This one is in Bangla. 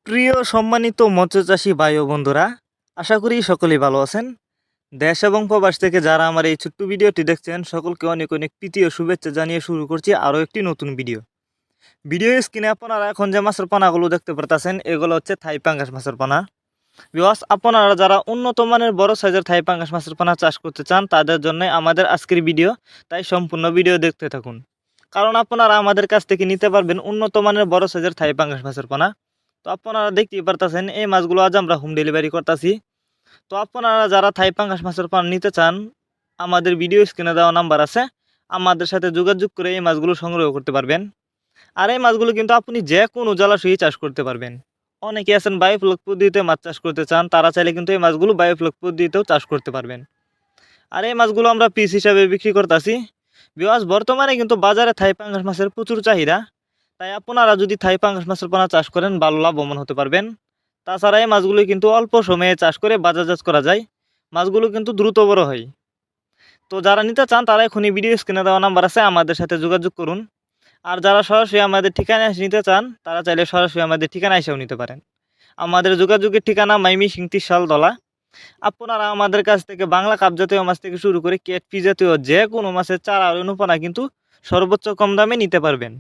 প্রিয় সম্মানিত মৎস্যচাষী ভাই ও বন্ধুরা, আশা করি সকলেই ভালো আছেন। দেশ এবং প্রবাস থেকে যারা আমার এই ছোট্ট ভিডিওটি দেখছেন সকলকে অনেক অনেক প্রীতি ও শুভেচ্ছা জানিয়ে শুরু করছি আরও একটি নতুন ভিডিও স্ক্রিনে আপনারা এখন যে মাছের পানাগুলো দেখতে পারতেছেন এগুলো হচ্ছে থাই পাঙ্গাস মাছের পানা। বিকজ আপনারা যারা উন্নত মানের বড় সাইজের থাই পাঙ্গাস মাছের পানা চাষ করতে চান তাদের জন্য আমাদের আজকের ভিডিও, তাই সম্পূর্ণ ভিডিও দেখতে থাকুন। কারণ আপনারা আমাদের কাছ থেকে নিতে পারবেন উন্নত মানের বড় সাইজের থাই পাঙ্গাস মাছের পানা। তো আপনারা দেখতেই পারতেছেন এই মাছগুলো আজ আমরা হোম ডেলিভারি করতেছি। তো আপনারা যারা থাই পাঙ্গাস মাছের পানা নিতে চান আমাদের ভিডিও স্ক্রিনে দেওয়া নাম্বার আছে, আমাদের সাথে যোগাযোগ করে এই মাছগুলো সংগ্রহ করতে পারবেন। আর এই মাছগুলো কিন্তু আপনি যে কোনো জলাশয়ে চাষ করতে পারবেন। অনেকে আছেন বায়োফ্লক পদ্ধতিতে মাছ চাষ করতে চান, তারা চাইলে কিন্তু এই মাছগুলো বায়োফ্লক পদ্ধতিতেও চাষ করতে পারবেন। আর এই মাছগুলো আমরা পিস হিসাবে বিক্রি করতেছি। বিকজ বর্তমানে কিন্তু বাজারে থাই পাঙ্গাস মাছের প্রচুর চাহিদা, তাই আপনারা যদি থাই পাঙ্গাস মাছের পোনা চাষ করেন ভালো লাভবান হতে পারবেন। তাছাড়া এই মাছগুলো কিন্তু অল্প সময়ে চাষ করে বাজারজাত করা যায়, মাছগুলো কিন্তু দ্রুত বড় হয়। তো যারা নিতে চান তারা এখনই ভিডিও স্ক্রিনে দেওয়া নাম্বার আছে, আমাদের সাথে যোগাযোগ করুন। আর যারা সরাসরি আমাদের ঠিকানায় এসে নিতে চান তারা চাইলে সরাসরি আমাদের ঠিকানায় এসেও নিতে পারেন। আমাদের যোগাযোগের ঠিকানা মাইমিসিং ত্রিশালতলা। আপনারা আমাদের কাছ থেকে বাংলা কাপ জাতীয় মাছ থেকে শুরু করে কেটফি জাতীয় যে কোনো মাছের চারা আর অনুপানা কিন্তু সর্বোচ্চ কম দামে নিতে পারবেন।